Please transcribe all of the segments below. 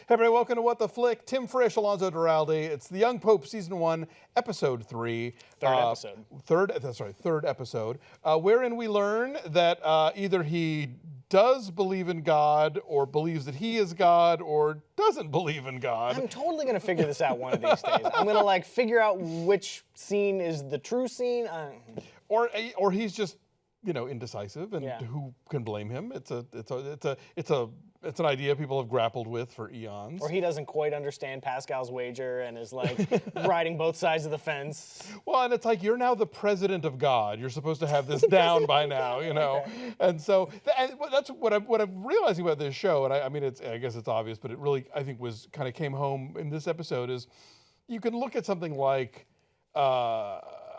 Hey everybody, welcome to What the Flick. Tim Frisch, Alonso Duralde. It's The Young Pope, Season 1, Episode 3. Third episode, wherein we learn that either he does believe in God, or believes that he is God, or doesn't believe in God. I'm totally going to figure this out one of these days. I'm going to figure out which scene is the true scene. Or he's just, indecisive, and who can blame him? It's an idea people have grappled with for eons. Or he doesn't quite understand Pascal's wager and is riding both sides of the fence. Well, and it's like, you're now the president of God. You're supposed to have this down by now, Okay. And so that's what I'm realizing about this show. And I guess it's obvious, but it really, I think, came home in this episode. Is you can look at something like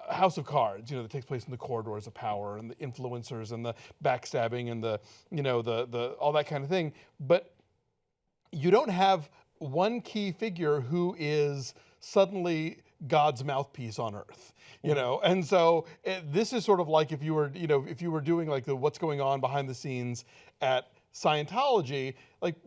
House of Cards, that takes place in the corridors of power, and the influencers, and the backstabbing, and the all that kind of thing. But you don't have one key figure who is suddenly God's mouthpiece on earth, And so this is sort of like if you were doing the what's going on behind the scenes at Scientology.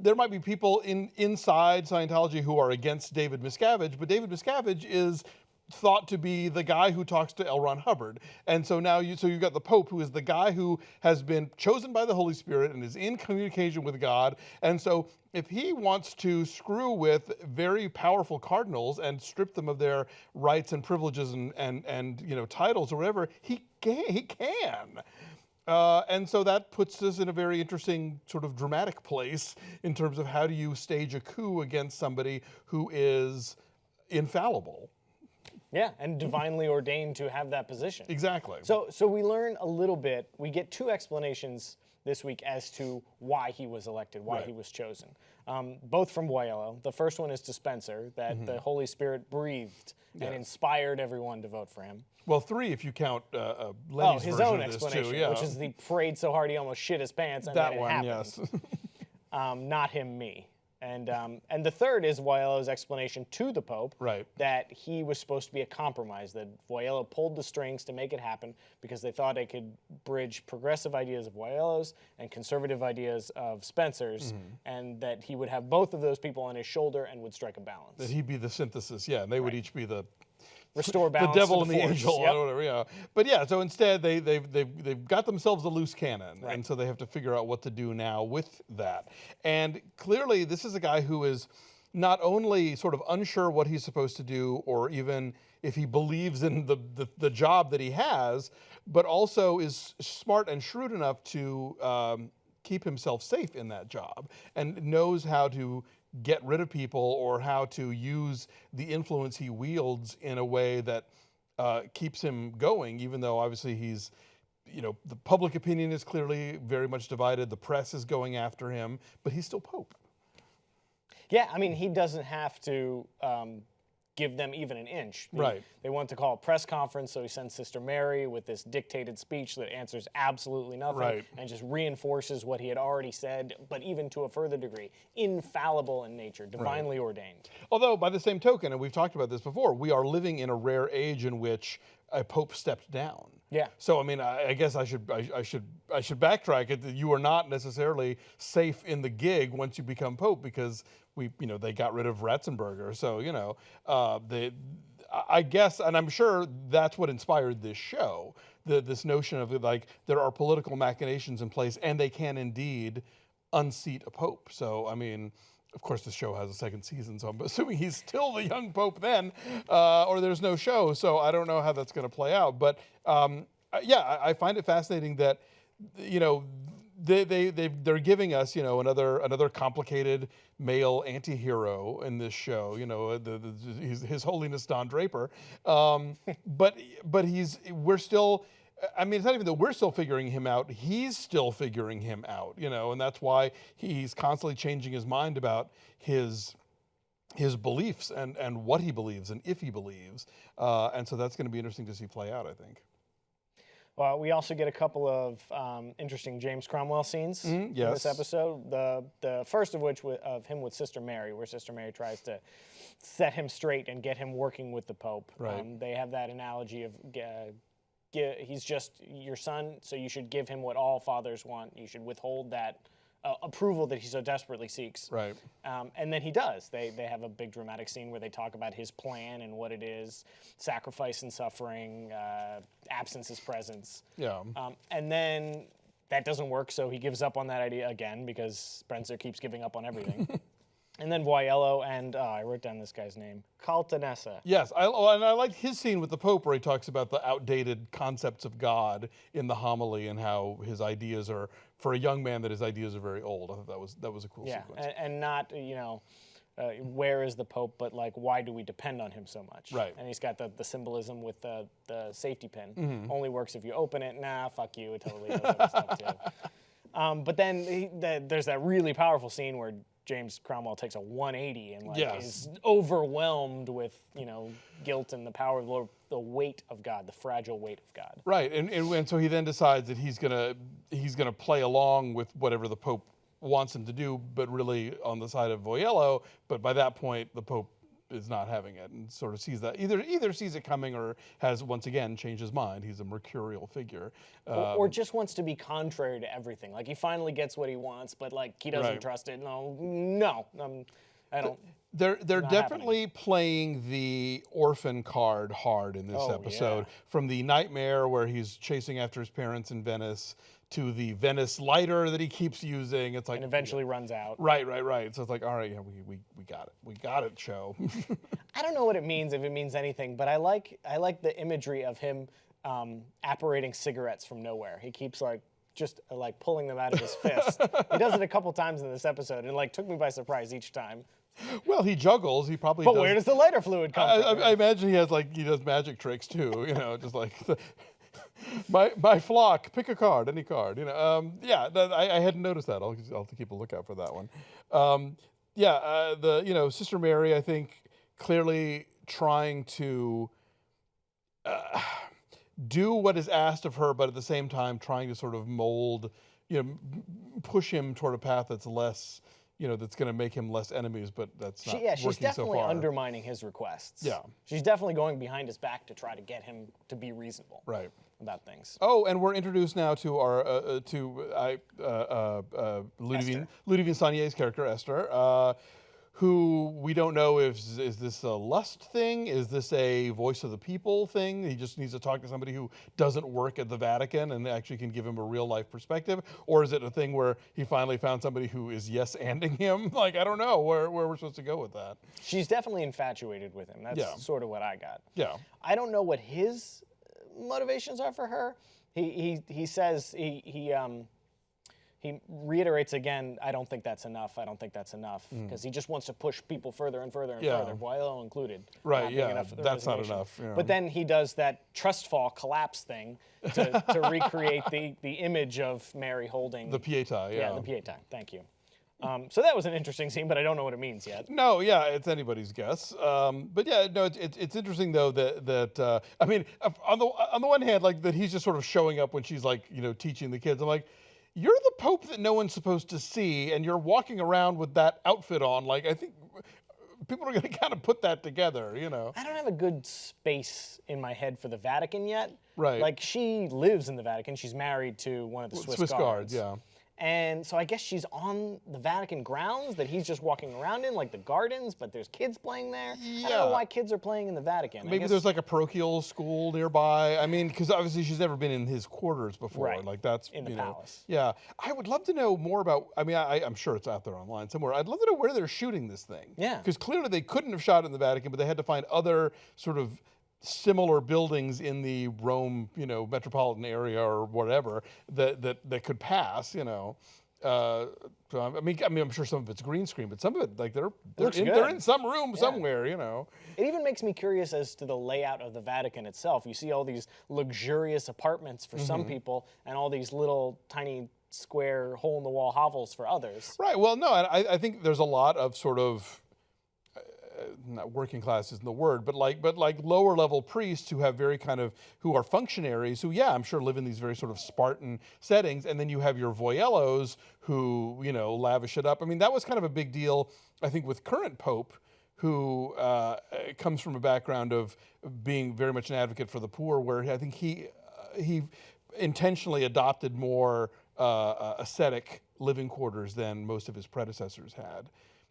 There might be people inside Scientology who are against David Miscavige, but David Miscavige is thought to be the guy who talks to L. Ron Hubbard. And so now you've got the Pope, who is the guy who has been chosen by the Holy Spirit and is in communication with God. And so if he wants to screw with very powerful cardinals and strip them of their rights and privileges and titles or whatever, he can. And so that puts us in a very interesting sort of dramatic place in terms of how do you stage a coup against somebody who is infallible. Yeah, and divinely ordained to have that position. Exactly. So we learn a little bit. We get two explanations this week as to why he was elected, why he was chosen. Both from Voiello. The first one is to Spencer, that the Holy Spirit breathed and inspired everyone to vote for him. Well, 3 if you count Lenny's his version own of this explanation, too, which is the prayed so hard he almost shit his pants, and that then it one, happened. yes. Not him, me. And the third is Voiello's explanation to the Pope, that he was supposed to be a compromise, that Voiello pulled the strings to make it happen because they thought they could bridge progressive ideas of Voiello's and conservative ideas of Spencer's, and that he would have both of those people on his shoulder and would strike a balance. That he'd be the synthesis, and they would each be the restore balance. The devil and the angel, or whatever, But so instead they've got themselves a loose cannon, and so they have to figure out what to do now with that. And clearly, this is a guy who is not only sort of unsure what he's supposed to do, or even if he believes in the job that he has, but also is smart and shrewd enough to keep himself safe in that job, and knows how to get rid of people or how to use the influence he wields in a way that keeps him going, even though obviously he's, the public opinion is clearly very much divided. The press is going after him, but he's still Pope. Yeah, he doesn't have to give them even an inch. They want to call a press conference, so he sends Sister Mary with this dictated speech that answers absolutely nothing and just reinforces what he had already said, but even to a further degree, infallible in nature, divinely ordained. Although, by the same token, and we've talked about this before, we are living in a rare age in which a Pope stepped down. Yeah. So I guess I should backtrack it. That you are not necessarily safe in the gig once you become Pope, because they got rid of Ratzenberger. So I guess, and I'm sure that's what inspired this show. This notion of there are political machinations in place, and they can indeed unseat a Pope. So of course, the show has a second season, so I'm assuming he's still the young Pope then, or there's no show. So I don't know how that's going to play out. But I find it fascinating that they're giving us another complicated male anti-hero in this show. His Holiness Don Draper, but we're still. It's not even that we're still figuring him out. He's still figuring him out, and that's why he's constantly changing his mind about his beliefs and what he believes and if he believes. And so that's going to be interesting to see play out, I think. Well, we also get a couple of interesting James Cromwell scenes in this episode. The first of which of him with Sister Mary, where Sister Mary tries to set him straight and get him working with the Pope. They have that analogy of he's just your son, so you should give him what all fathers want. You should withhold that approval that he so desperately seeks. Right. And then he does. They have a big dramatic scene where they talk about his plan and what it is: sacrifice and suffering, absence is presence. Yeah. And then that doesn't work, so he gives up on that idea again because Spencer keeps giving up on everything. And then Voiello and, I wrote down this guy's name, Caltanessa. Yes, and I liked his scene with the Pope where he talks about the outdated concepts of God in the homily and how his ideas are, for a young man, that his ideas are very old. I thought that was a cool sequence. And not, where is the Pope, but like, why do we depend on him so much? Right. And he's got the symbolism with the safety pin. Only works if you open it. Nah, fuck you, it totally does other stuff too. But then there's that really powerful scene where James Cromwell takes a 180 and is overwhelmed with guilt and the power of the weight of God, the fragile weight of God. Right, and so he then decides that he's gonna play along with whatever the Pope wants him to do, but really on the side of Voiello. But by that point, the Pope is not having it and sort of sees that either sees it coming or has once again changed his mind. He's a mercurial figure, or just wants to be contrary to everything. Like he finally gets what he wants, but like he doesn't trust it. No, I don't. They're definitely playing the orphan card hard in this episode. Yeah. From the nightmare where he's chasing after his parents in Venice to the Venice lighter that he keeps using. It's like, and eventually runs out. Right. So it's like, all right, we got it. We got it, show. I don't know what it means, if it means anything, but I like the imagery of him apparating cigarettes from nowhere. He keeps just pulling them out of his fist. He does it a couple times in this episode, and took me by surprise each time. Well, he juggles. He probably. But where does the lighter fluid come from? I imagine he does magic tricks too. Just like. My flock, pick a card, any card. I hadn't noticed that. I'll have to keep a lookout for that one. Sister Mary, I think, clearly trying to do what is asked of her, but at the same time trying to sort of mold, push him toward a path that's less, that's going to make him less enemies, but that's not working so far. She's definitely undermining his requests. Yeah. She's definitely going behind his back to try to get him to be reasonable. Right. About things. Oh, and we're introduced now to our Ludivine Sagnier's character Esther, who we don't know is this a lust thing? Is this a voice of the people thing? He just needs to talk to somebody who doesn't work at the Vatican and actually can give him a real life perspective, or is it a thing where he finally found somebody who is yes-anding him? I don't know where we're supposed to go with that. She's definitely infatuated with him. That's sort of what I got. Yeah. I don't know what his motivations are for her. He says he reiterates again, I don't think that's enough, because he just wants to push people further and further and further, Voiello included. Right, that's not enough. Yeah. But then he does that trust fall collapse thing to recreate the image of Mary holding the Pietà. Yeah, the Pietà. Thank you. So that was an interesting scene, but I don't know what it means yet. No, it's anybody's guess. But it's interesting though that I mean, on the one hand, that he's just sort of showing up when she's teaching the kids. I'm like, you're the Pope that no one's supposed to see, and you're walking around with that outfit on. I think people are going to kind of put that together, I don't have a good space in my head for the Vatican yet. Right. She lives in the Vatican. She's married to one of the Swiss guards. Yeah. And so I guess she's on the Vatican grounds that he's just walking around in, like the gardens, but there's kids playing there. Yeah. I don't know why kids are playing in the Vatican. Maybe there's a parochial school nearby. I mean, because obviously she's never been in his quarters before. Right. That's in the palace. Yeah. I would love to know more about, I'm sure it's out there online somewhere. I'd love to know where they're shooting this thing. Yeah. Because clearly they couldn't have shot it in the Vatican, but they had to find other sort of similar buildings in the Rome, metropolitan area or whatever that could pass, So, I'm sure some of it's green screen, but some of it, they're in some room somewhere, It even makes me curious as to the layout of the Vatican itself. You see all these luxurious apartments for some people, and all these little tiny square hole-in-the-wall hovels for others. Right. Well, no, I think there's a lot of sort of not working class isn't the word, but lower level priests who have who are functionaries who, I'm sure live in these very sort of Spartan settings. And then you have your Voiellos who, lavish it up. I mean, that was kind of a big deal, I think, with current Pope, who comes from a background of being very much an advocate for the poor, where I think he intentionally adopted more ascetic living quarters than most of his predecessors had.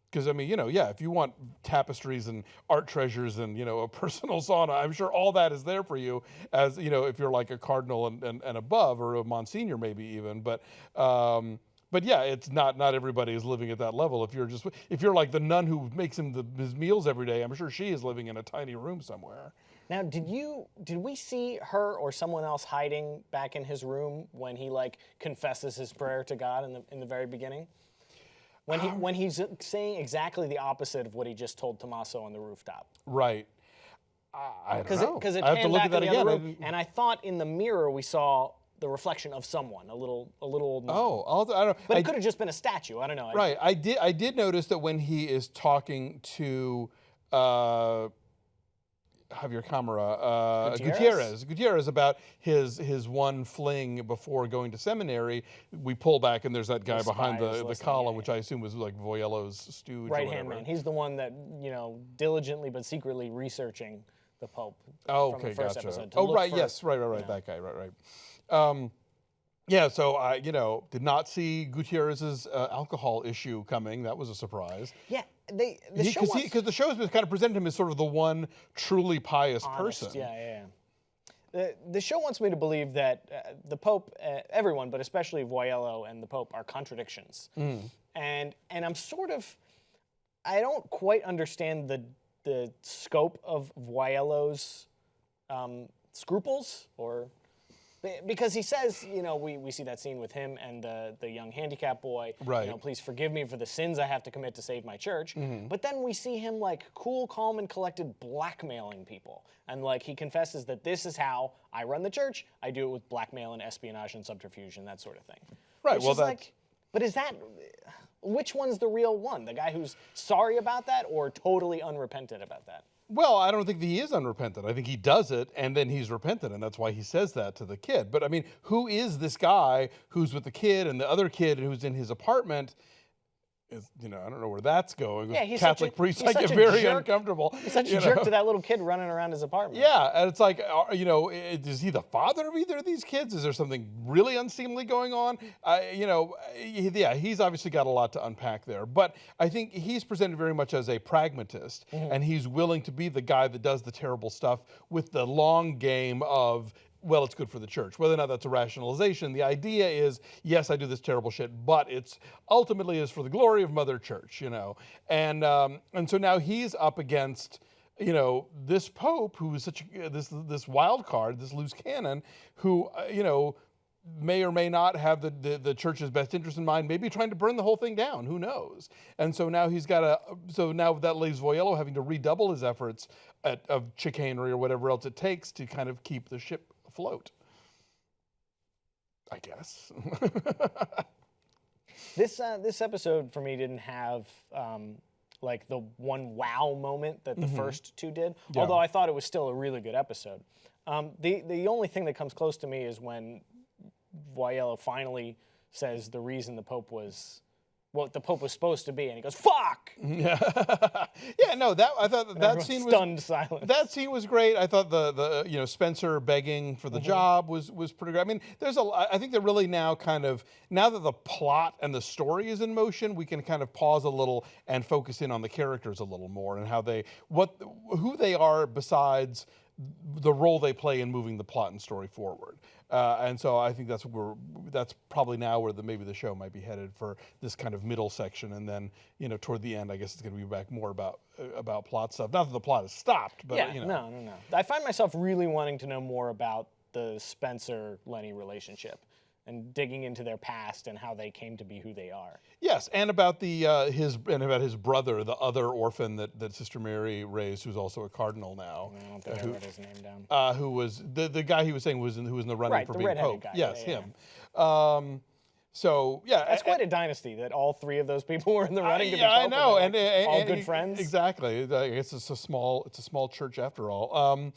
Because, I mean, yeah, if you want tapestries and art treasures and, a personal sauna, I'm sure all that is there for you as, if you're like a cardinal and above, or a Monsignor maybe even. But yeah, it's not everybody is living at that level. If you're like the nun who makes him his meals every day, I'm sure she is living in a tiny room somewhere. Now, did we see her or someone else hiding back in his room when he confesses his prayer to God in the very beginning? When he's saying exactly the opposite of what he just told Tommaso on the rooftop. Right. I don't know. Because it I have to panned look back at that in the other again. room, and I thought in the mirror we saw the reflection of someone, a little old man. Oh, I don't know. But it could have just been a statue. I don't know. Right. I did notice that when he is talking to Javier Camara, Gutierrez about his one fling before going to seminary, we pull back and there's that guy behind the column, which I assume was like Voiello's stooge. Right-hand man. He's the one that, diligently but secretly researching the Pope. Oh, from the okay, first gotcha. episode Yes, right, that guy, right. Yeah, so I, did not see Gutierrez's alcohol issue coming. That was a surprise. Yeah, because the show has been kind of presented him as sort of the one truly pious person. Yeah. The show wants me to believe that the Pope, everyone, but especially Voiello and the Pope, are contradictions. And I'm I don't quite understand the scope of Voiello's scruples, because he says, we see that scene with him and the young handicap boy. Right. Please forgive me for the sins I have to commit to save my church. But then we see him cool, calm, and collected blackmailing people. And he confesses that this is how I run the church. I do it with blackmail and espionage and subterfuge and that sort of thing. Right. But is that, which one's the real one? The guy who's sorry about that or totally unrepentant about that? Well, I don't think that he is unrepentant. I think he does it, and then he's repentant, and that's why he says that to the kid. But, I mean, who is this guy who's with the kid and the other kid who's in his apartment? I don't know where that's going. Yeah, he's Catholic priests, I get very uncomfortable. He's such a jerk to that little kid running around his apartment. Yeah, and it's like, is he the father of either of these kids? Is there something really unseemly going on? He's obviously got a lot to unpack there. But I think he's presented very much as a pragmatist, and he's willing to be the guy that does the terrible stuff with the long game of, well, it's good for the church. Whether or not that's a rationalization, the idea is, yes, I do this terrible shit, but it's ultimately is for the glory of Mother Church, And so now he's up against, this Pope who is such this wild card, this loose cannon, who, may or may not have the church's best interest in mind, maybe trying to burn the whole thing down, who knows? And so now now that leaves Voiello having to redouble his efforts of chicanery or whatever else it takes to kind of keep the ship afloat, I guess. This episode for me didn't have the one wow moment that the first two did, although I thought it was still a really good episode. The only thing that comes close to me is when Voiello finally says the reason the Pope was what the Pope was supposed to be, and he goes, "Fuck!" Yeah, no, I thought that scene was stunned silence. That scene was great. I thought the Spencer begging for the job was pretty great. I mean, I think they're really now now that the plot and the story is in motion, we can kind of pause a little and focus in on the characters a little more and who they are besides the role they play in moving the plot and story forward. And so I think that's probably now where maybe the show might be headed for this kind of middle section, and then toward the end, I guess it's going to be back more about plot stuff. Not that the plot has stopped, but no. I find myself really wanting to know more about the Spencer-Lenny relationship and digging into their past and how they came to be who they are. Yes, and about his brother, the other orphan that Sister Mary raised, who's also a cardinal now. I don't think I wrote his name down. Who was the guy he was saying who was in the running for being Pope. Guy. Yes, yeah, him. So yeah, that's quite a dynasty that all three of those people were in the running to be Pope. I know, and all good friends. Exactly. I guess it's a small church after all.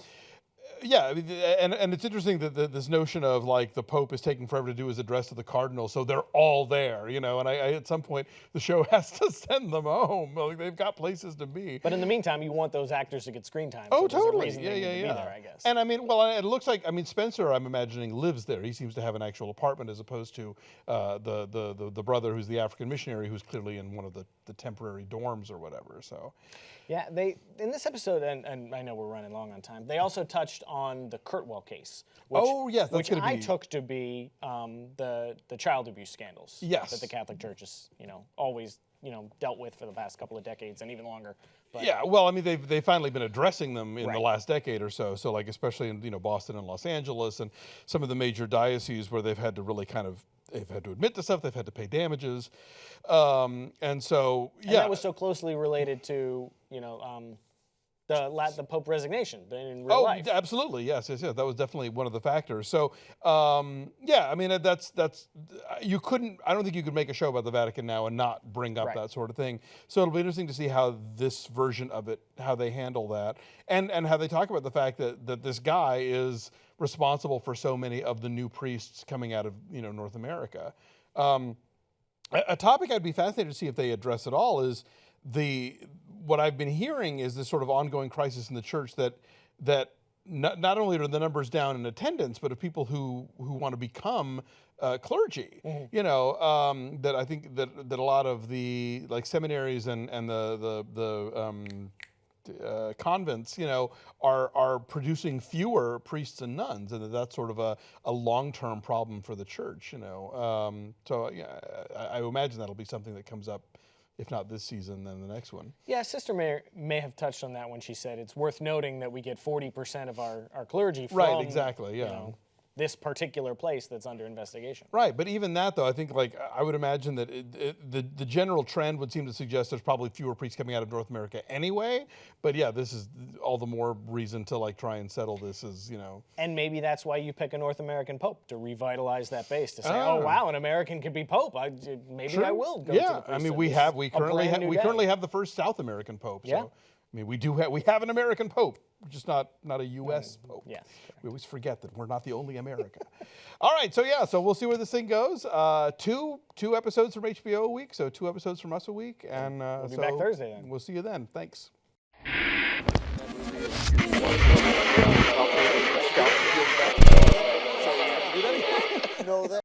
Yeah, I mean, and it's interesting that this notion of like the Pope is taking forever to do his address to the cardinals, so they're all there, and I at some point the show has to send them home. Like they've got places to be. But in the meantime, you want those actors to get screen time. Oh, so totally. There's a reason they need to be there, I guess. And I mean, well, it looks like Spencer, I'm imagining, lives there. He seems to have an actual apartment as opposed to the brother who's the African missionary who's clearly in one of the temporary dorms or whatever. So. Yeah, in this episode, and I know we're running long on time, they also touched on the Kurtwell case. Which I took to be the child abuse scandals. Yes. That the Catholic Church has, always, dealt with for the past couple of decades and even longer. But, yeah, well, I mean, they've finally been addressing them in the last decade or so. So, like, especially in Boston and Los Angeles and some of the major dioceses where they've had to really they've had to admit to stuff, they've had to pay damages, and so And that was so closely related to the Pope resignation in real life. Oh, absolutely, yes. That was definitely one of the factors. So, yeah, I mean, that's you couldn't. I don't think you could make a show about the Vatican now and not bring up that sort of thing. So it'll be interesting to see how this version of it, how they handle that, and how they talk about the fact that this guy is responsible for so many of the new priests coming out of North America. A topic I'd be fascinated to see if they address at all is what I've been hearing is this sort of ongoing crisis in the church that not only are the numbers down in attendance, but of people who want to become clergy. Mm-hmm. That I think that a lot of the seminaries and the convents, are producing fewer priests and nuns, and that's sort of a long-term problem for the church. So yeah, I imagine that'll be something that comes up. If not this season, then the next one. Yeah, Sister may have touched on that when she said it's worth noting that we get 40% of our clergy from right, exactly, yeah. This particular place that's under investigation. Right, but even that though, I think I would imagine that the general trend would seem to suggest there's probably fewer priests coming out of North America anyway. But yeah, this is all the more reason to try and settle this as And maybe that's why you pick a North American pope to revitalize that base to say, oh wow, an American could be pope. Maybe I will go to the priesthood. I mean we currently have the first South American pope. Yeah. So, I mean we have an American pope, just not a U.S. pope. Yes. We always forget that we're not the only America. All right, so we'll see where this thing goes. Two episodes from HBO a week, so 2 episodes from us a week, and we'll be back Thursday then. We'll see you then. Thanks.